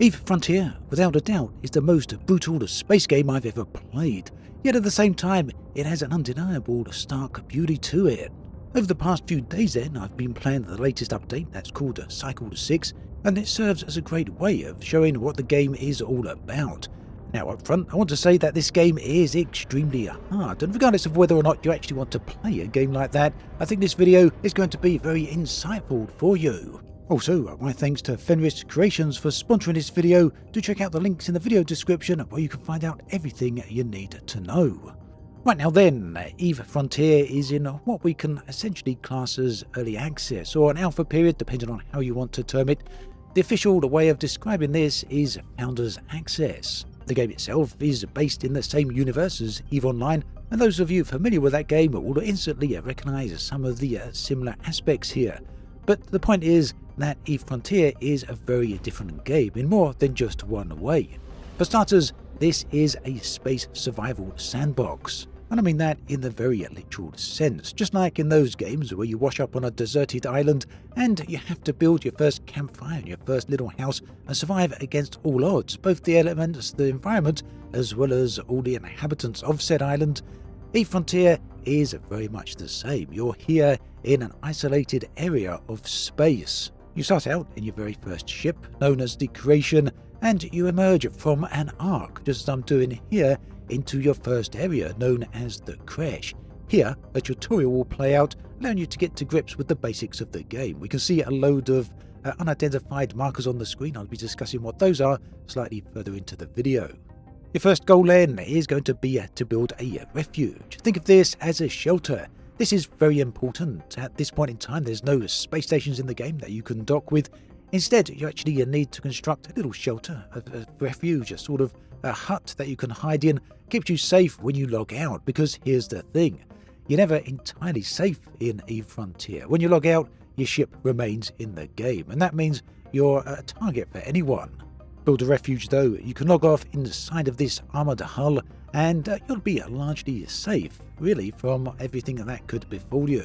EVE Frontier, without a doubt, is the most brutal space game I've ever played, yet at the same time it has an undeniable stark beauty to it. Over the past few days then, I've been playing the latest update that's called Cycle 6, and it serves as a great way of showing what the game is all about. Now up front, I want to say that this game is extremely hard, and regardless of whether or not you actually want to play a game like that, I think this video is going to be very insightful for you. Also, my thanks to Fenris Creations for sponsoring this video. Do check out the links in the video description where you can find out everything you need to know. Right now then, EVE Frontier is in what we can essentially class as early access, or an alpha period depending on how you want to term it. The official way of describing this is Founders Access. The game itself is based in the same universe as EVE Online, and those of you familiar with that game will instantly recognise some of the similar aspects here. But the point is that EVE Frontier is a very different game in more than just one way. For starters, this is a space survival sandbox, and I mean that in the very literal sense, just like in those games where you wash up on a deserted island and you have to build your first campfire in your first little house and survive against all odds, both the elements, the environment, as well as all the inhabitants of said island. EVE Frontier is very much the same. You're here in an isolated area of space. You start out in your very first ship, known as the Creation, and you emerge from an arc, just as I'm doing here, into your first area, known as the Crash. Here, a tutorial will play out, allowing you to get to grips with the basics of the game. We can see a load of unidentified markers on the screen. I'll be discussing what those are slightly further into the video. Your first goal then is going to be to build a refuge. Think of this as a shelter. This is very important. At this point in time, there's no space stations in the game that you can dock with. Instead, you actually need to construct a little shelter, a refuge, a sort of a hut that you can hide in, keeps you safe when you log out, because here's the thing. You're never entirely safe in EVE Frontier. When you log out, your ship remains in the game, and that means you're a target for anyone. Build a refuge though, you can log off inside of this armoured hull, and you'll be largely safe, really, from everything that could befall you.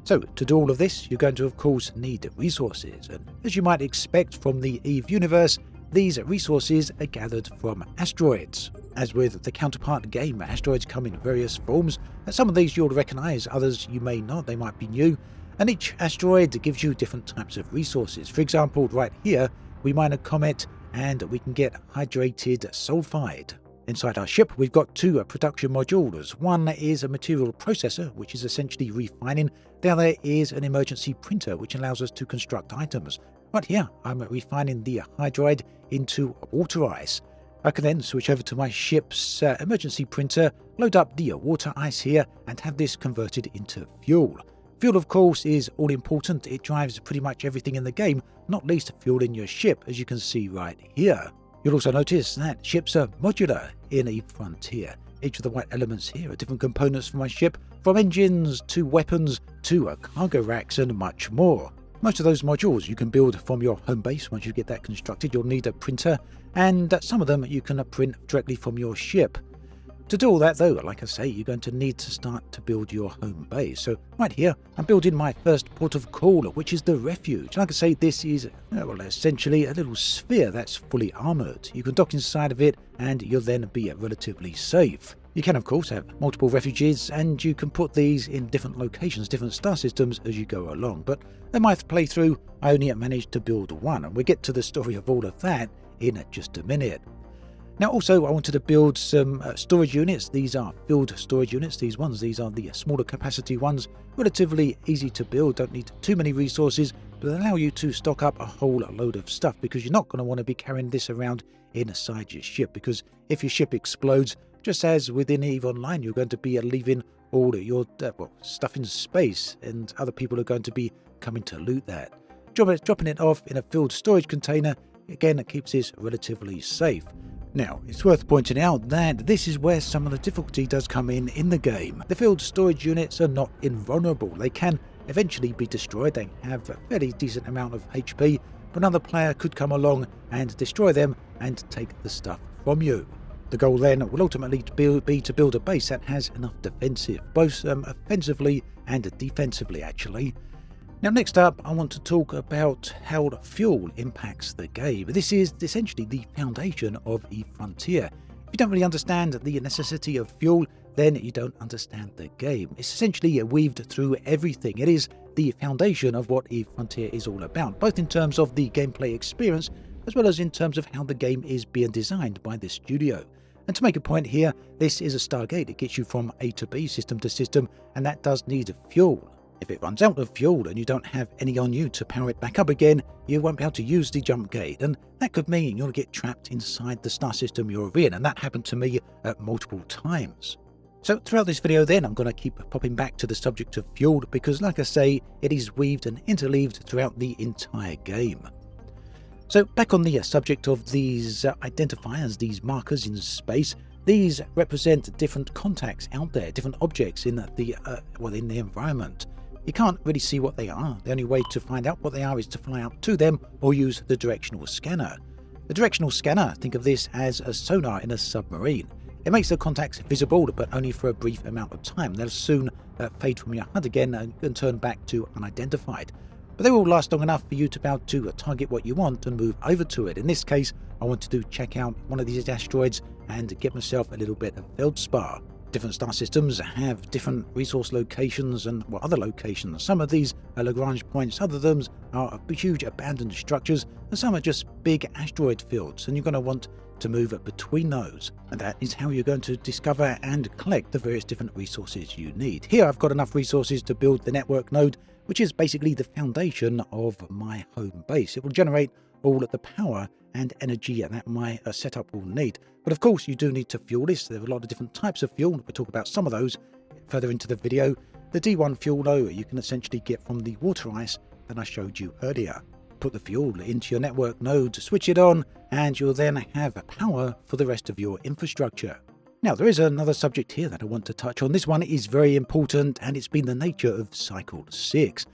So, to do all of this, you're going to of course need resources, and as you might expect from the EVE universe, these resources are gathered from asteroids. As with the counterpart game, asteroids come in various forms. Some of these you'll recognise, others you may not, they might be new, and each asteroid gives you different types of resources. For example, right here, we mine a comet and we can get hydrated sulfide. Inside our ship, we've got two production modules. One is a material processor, which is essentially refining. The other is an emergency printer, which allows us to construct items. Right here, I'm refining the hydride into water ice. I can then switch over to my ship's emergency printer, load up the water ice here, and have this converted into fuel. Fuel, of course, is all important. It drives pretty much everything in the game, not least fuel in your ship, as you can see right here. You'll also notice that ships are modular in EVE Frontier. Each of the white elements here are different components for my ship, from engines to weapons to cargo racks and much more. Most of those modules you can build from your home base. Once you get that constructed, you'll need a printer, and some of them you can print directly from your ship. To do all that though, like I say, you're going to need to start to build your home base. So right here, I'm building my first port of call, which is the refuge. Like I say, this is, well, essentially a little sphere that's fully armoured. You can dock inside of it and you'll then be relatively safe. You can of course have multiple refuges, and you can put these in different locations, different star systems as you go along. But in my playthrough, I only managed to build one, and we'll get to the story of all of that in just a minute. Now also, I wanted to build some storage units. These are filled storage units, these are the smaller capacity ones. Relatively easy to build, don't need too many resources, but allow you to stock up a whole load of stuff, because you're not going to want to be carrying this around inside your ship, because if your ship explodes, just as within EVE Online, you're going to be leaving all your stuff in space, and other people are going to be coming to loot that. Dropping it off in a filled storage container, again, it keeps this relatively safe. Now, it's worth pointing out that this is where some of the difficulty does come in the game. The filled storage units are not invulnerable. They can eventually be destroyed. They have a fairly decent amount of HP, but another player could come along and destroy them and take the stuff from you. The goal then will ultimately be to build a base that has enough defensive, both offensively and defensively actually. Now next up, I want to talk about how fuel impacts the game. This is essentially the foundation of eFrontier. If you don't really understand the necessity of fuel, then you don't understand the game. It's essentially weaved through everything. It is the foundation of what eFrontier is all about, both in terms of the gameplay experience, as well as in terms of how the game is being designed by this studio. And to make a point here, this is a Stargate. It gets you from A to B, system to system, and that does need fuel. If it runs out of fuel and you don't have any on you to power it back up again, you won't be able to use the jump gate, and that could mean you'll get trapped inside the star system you're in, and that happened to me multiple times. So throughout this video then, I'm going to keep popping back to the subject of fuel, because like I say, it is weaved and interleaved throughout the entire game. So back on the subject of these identifiers, these markers in space, these represent different contacts out there, different objects in the environment. You can't really see what they are. The only way to find out what they are is to fly up to them or use the directional scanner. The directional scanner, think of this as a sonar in a submarine. It makes the contacts visible, but only for a brief amount of time. They'll soon fade from your HUD again and turn back to unidentified. But they will last long enough for you to be able to target what you want and move over to it. In this case, I wanted to check out one of these asteroids and get myself a little bit of feldspar. Different star systems have different resource locations and other locations. Some of these are Lagrange points, other of them are huge abandoned structures, and some are just big asteroid fields, and you're going to want to move between those. And that is how you're going to discover and collect the various different resources you need. Here I've got enough resources to build the network node, which is basically the foundation of my home base. It will generate all of the power and energy that my setup will need. But of course, you do need to fuel this. There are a lot of different types of fuel. We'll talk about some of those further into the video. The D1 fuel, though, you can essentially get from the water ice that I showed you earlier. Put the fuel into your network node, switch it on, and you'll then have power for the rest of your infrastructure. Now, there is another subject here that I want to touch on. This one is very important, and it's been the nature of Cycle 6.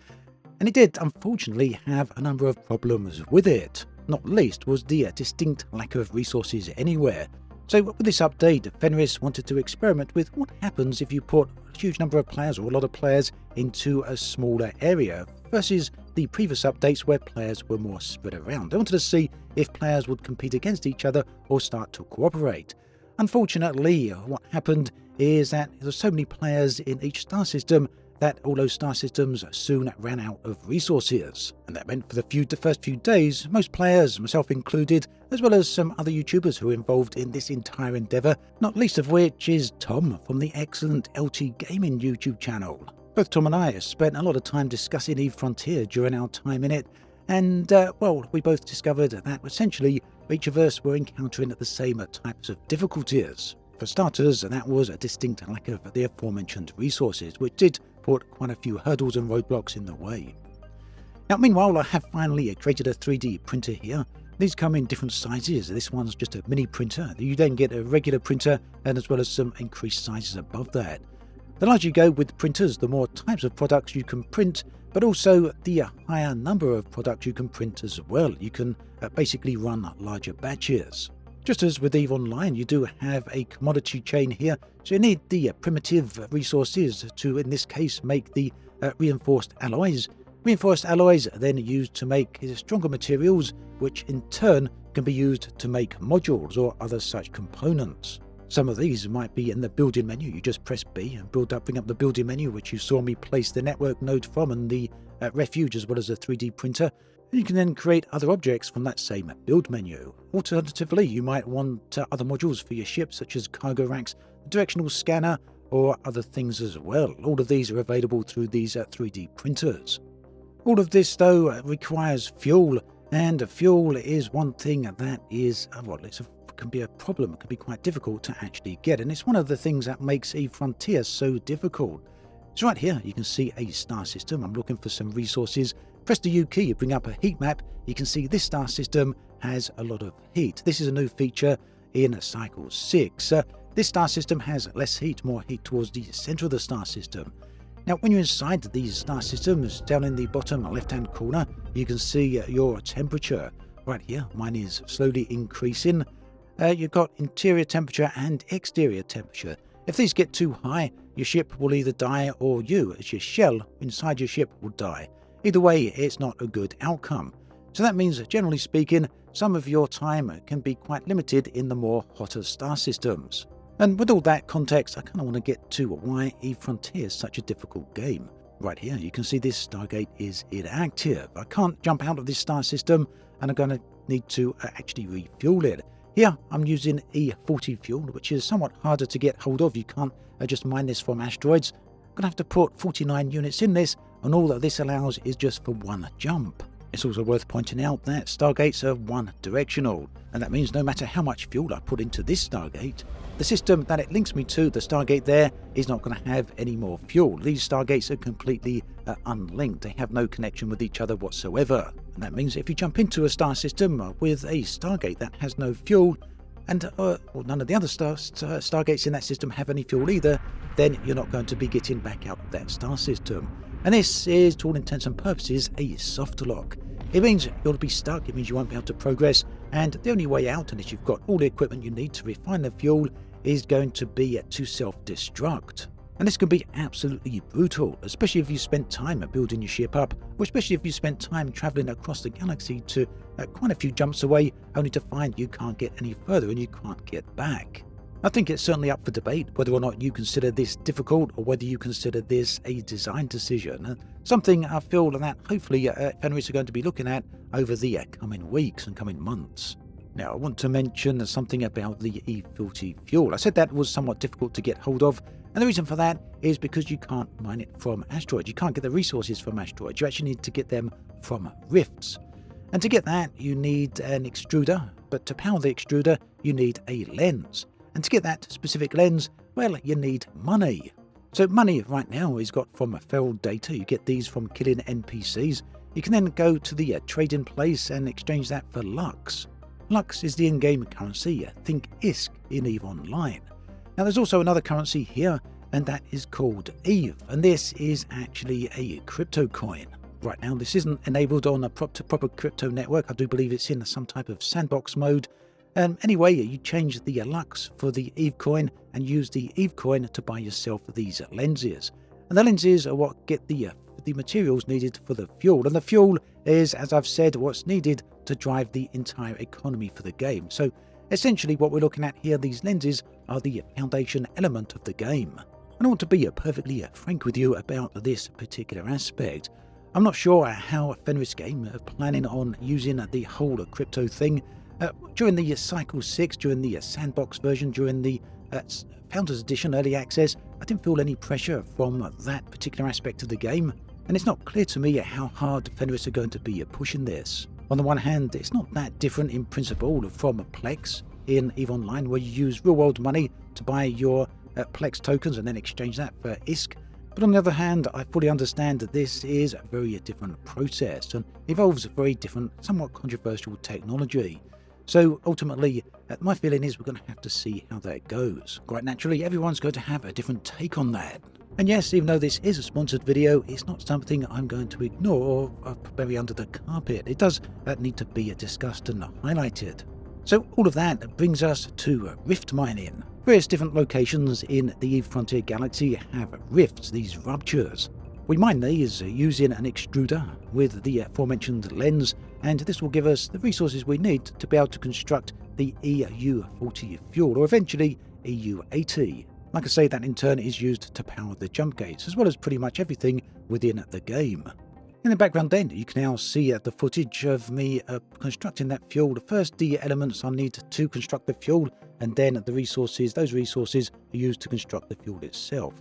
And it did, unfortunately, have a number of problems with it. Not least was the distinct lack of resources anywhere. So with this update, Fenris wanted to experiment with what happens if you put a huge number of players or a lot of players into a smaller area versus the previous updates where players were more spread around. They wanted to see if players would compete against each other or start to cooperate. Unfortunately, what happened is that there were so many players in each star system that all those star systems soon ran out of resources. And that meant for the first few days, most players, myself included, as well as some other YouTubers who were involved in this entire endeavour, not least of which is Tom from the excellent LT Gaming YouTube channel. Both Tom and I spent a lot of time discussing eFrontier during our time in it, and we both discovered that essentially each of us were encountering the same types of difficulties. For starters, that was a distinct lack of the aforementioned resources, which did put quite a few hurdles and roadblocks in the way. Now, meanwhile, I have finally created a 3D printer here. These come in different sizes. This one's just a mini printer. You then get a regular printer, and as well as some increased sizes above that. The larger you go with printers, the more types of products you can print, but also the higher number of products you can print as well. You can basically run larger batches. Just as with EVE Online, you do have a commodity chain here, so you need the primitive resources to, in this case, make the reinforced alloys. Reinforced alloys are then used to make stronger materials, which in turn can be used to make modules or other such components. Some of these might be in the building menu. You just press B and bring up the building menu, which you saw me place the network node from, and the refuge as well as a 3D printer. You can then create other objects from that same build menu. Alternatively, you might want other modules for your ship, such as cargo racks, directional scanner, or other things as well. All of these are available through these 3D printers. All of this, though, requires fuel, and fuel is one thing that is, can be a problem. It can be quite difficult to actually get, and it's one of the things that makes eFrontier so difficult. So right here, you can see a star system. I'm looking for some resources. Press the U key, you bring up a heat map. You can see this star system has a lot of heat. This is a new feature in Cycle 6. This star system has less heat, more heat towards the center of the star system. Now, when you're inside these star systems, down in the bottom left-hand corner, you can see your temperature. Right here, mine is slowly increasing. You've got interior temperature and exterior temperature. If these get too high, your ship will either die or you, as your shell inside your ship, will die. Either way, it's not a good outcome. So that means, generally speaking, some of your time can be quite limited in the more hotter star systems. And with all that context, I kind of want to get to why Eve Frontier is such a difficult game. Right here, you can see this Stargate is inactive. I can't jump out of this star system, and I'm going to need to actually refuel it. Here, I'm using E40 fuel, which is somewhat harder to get hold of. You can't just mine this from asteroids. I'm going to have to put 49 units in this, and all that this allows is just for one jump. It's also worth pointing out that Stargates are one-directional, and that means no matter how much fuel I put into this Stargate, the system that it links me to, the Stargate there, is not going to have any more fuel. These Stargates are completely unlinked. They have no connection with each other whatsoever. And that means if you jump into a star system with a Stargate that has no fuel, and none of the other Stargates in that system have any fuel either, then you're not going to be getting back out of that star system. And this is, to all intents and purposes, a soft lock. It means you'll be stuck, it means you won't be able to progress, and the only way out, unless you've got all the equipment you need to refine the fuel, is going to be to self-destruct. And this can be absolutely brutal, especially if you spent time building your ship up, or especially if you spent time travelling across the galaxy to quite a few jumps away, only to find you can't get any further and you can't get back. I think it's certainly up for debate whether or not you consider this difficult or whether you consider this a design decision. Something I feel that hopefully Fenris are going to be looking at over the coming weeks and coming months. Now, I want to mention something about the E40 fuel. I said that was somewhat difficult to get hold of, and the reason for that is because you can't mine it from asteroids. You can't get the resources from asteroids. You actually need to get them from rifts. And to get that, you need an extruder, but to power the extruder, you need a lens. And to get that specific lens, well, you need money. So money right now is got from feral data. You get these from killing NPCs. You can then go to the trading place and exchange that for Lux. Lux is the in-game currency. Think ISK in EVE Online. Now there's also another currency here, and that is called EVE, and this is actually a crypto coin. Right now this isn't enabled on a proper crypto network. I do believe it's in some type of sandbox mode. Anyway, you change the Lux for the EVE coin and use the EVE coin to buy yourself these lenses. And the lenses are what get the materials needed for the fuel. And the fuel is, as I've said, what's needed to drive the entire economy for the game. So essentially what we're looking at here, these lenses, are the foundation element of the game. And I want to be perfectly frank with you about this particular aspect. I'm not sure how Fenris Game are planning on using the whole crypto thing. During the Cycle 6, during the Sandbox version, during the Founders Edition Early Access, I didn't feel any pressure from that particular aspect of the game, and it's not clear to me how hard Fenris are going to be pushing this. On the one hand, it's not that different in principle from Plex in EVE Online, where you use real-world money to buy your Plex tokens and then exchange that for ISK. But on the other hand, I fully understand that this is a very different process and involves a very different, somewhat controversial technology. So ultimately, my feeling is we're going to have to see how that goes. Quite naturally, everyone's going to have a different take on that. And yes, even though this is a sponsored video, it's not something I'm going to ignore or bury under the carpet. It does need to be discussed and highlighted. So all of that brings us to rift mining. Various different locations in the EVE Frontier galaxy have rifts, these ruptures. We mine these using an extruder with the aforementioned lens, and this will give us the resources we need to be able to construct the EU40 fuel, or eventually EU80. Like I say, that in turn is used to power the jump gates, as well as pretty much everything within the game. In the background then, you can now see the footage of me constructing that fuel. First, the elements I need to construct the fuel, and then the resources, those resources are used to construct the fuel itself.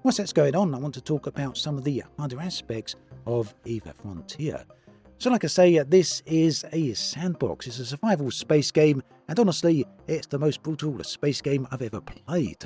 Whilst that's going on, I want to talk about some of the harder aspects of EVE Frontier. So like I say, this is a sandbox. It's a survival space game, and honestly, it's the most brutal space game I've ever played.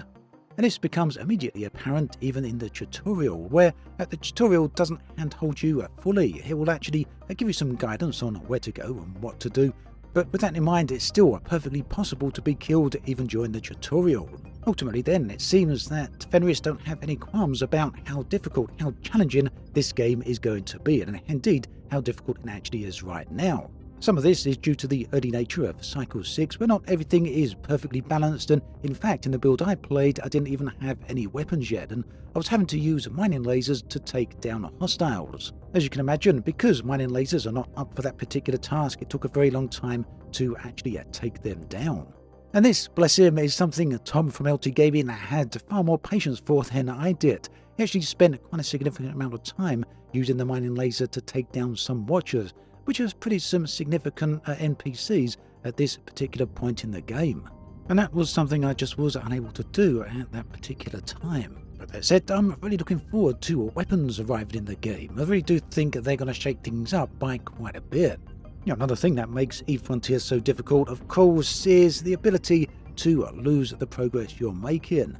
And this becomes immediately apparent even in the tutorial, where the tutorial doesn't handhold you fully. It will actually give you some guidance on where to go and what to do, but with that in mind, it's still perfectly possible to be killed even during the tutorial. Ultimately then, it seems that Fenris don't have any qualms about how difficult, how challenging this game is going to be, and indeed how difficult it actually is right now. Some of this is due to the early nature of Cycle 6, where not everything is perfectly balanced, and in fact in the build I played I didn't even have any weapons yet, and I was having to use mining lasers to take down hostiles. As you can imagine, because mining lasers are not up for that particular task, it took a very long time to actually take them down. And this, bless him, is something Tom from LT Gaming had far more patience for than I did. He actually spent quite a significant amount of time using the mining laser to take down some watchers, which is pretty some significant NPCs at this particular point in the game. And that was something I just was unable to do at that particular time. But that said, I'm really looking forward to weapons arriving in the game. I really do think they're going to shake things up by quite a bit. Another thing that makes EVE Frontier so difficult, of course, is the ability to lose the progress you're making.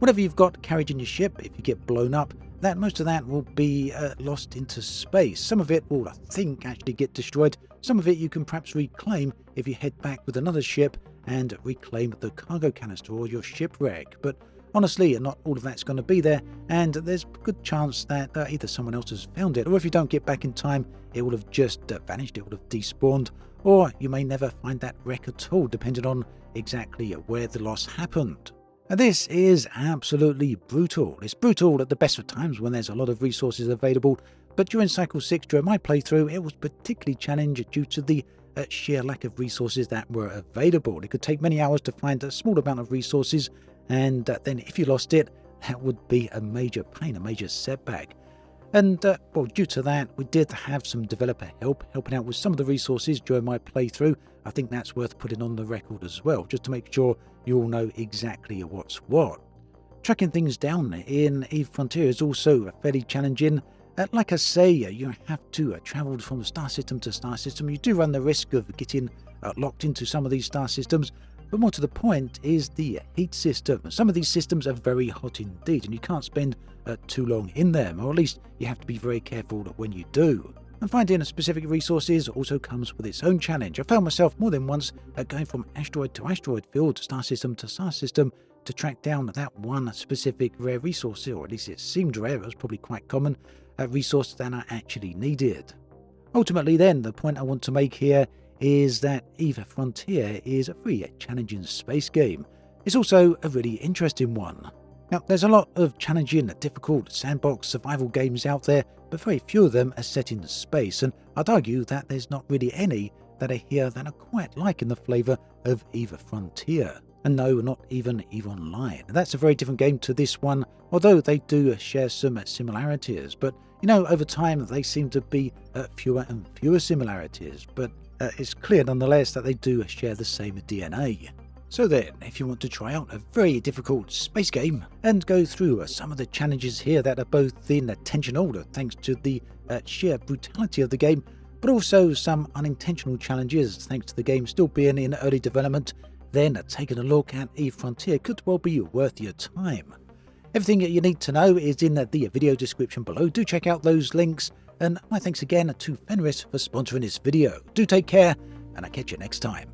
Whatever you've got carried in your ship, if you get blown up, most of that will be lost into space. Some of it will, I think, actually get destroyed. Some of it you can perhaps reclaim if you head back with another ship and reclaim the cargo canister or your shipwreck. But honestly, not all of that's going to be there, and there's a good chance that either someone else has found it, or if you don't get back in time, it will have just vanished, it will have despawned, or you may never find that wreck at all, depending on exactly where the loss happened. And this is absolutely brutal. It's brutal at the best of times when there's a lot of resources available, but during Cycle 6, during my playthrough, it was particularly challenging due to the sheer lack of resources that were available. It could take many hours to find a small amount of resources, and then if you lost it, that would be a major pain, a major setback. And well, due to that, we did have some developer helping out with some of the resources during my playthrough. I think that's worth putting on the record as well, just to make sure you all know exactly what's what. Tracking things down in EVE Frontier is also fairly challenging. Like I say, you have to travel from star system to star system. You do run the risk of getting locked into some of these star systems, but more to the point is the heat system. Some of these systems are very hot indeed, and you can't spend too long in them, or at least you have to be very careful when you do. And finding specific resources also comes with its own challenge. I found myself more than once going from asteroid to asteroid field, star system to star system, to track down that one specific rare resource, or at least it seemed rare, it was probably quite common, resource that I actually needed. Ultimately then, the point I want to make here is that EVE Frontier is a very challenging space game. It's also a really interesting one. Now, there's a lot of challenging, difficult sandbox survival games out there, but very few of them are set in space, and I'd argue that there's not really any that are here that are quite like in the flavour of EVE Frontier. And no, not even EVE Online. That's a very different game to this one, although they do share some similarities. But, over time they seem to be fewer and fewer similarities. But it's clear nonetheless that they do share the same DNA. So then, if you want to try out a very difficult space game and go through some of the challenges here that are both in tension order thanks to the sheer brutality of the game, but also some unintentional challenges thanks to the game still being in early development, then taking a look at EVE Frontier could well be worth your time. Everything that you need to know is in the video description below. Do check out those links, and my thanks again to Fenris for sponsoring this video. Do take care, and I'll catch you next time.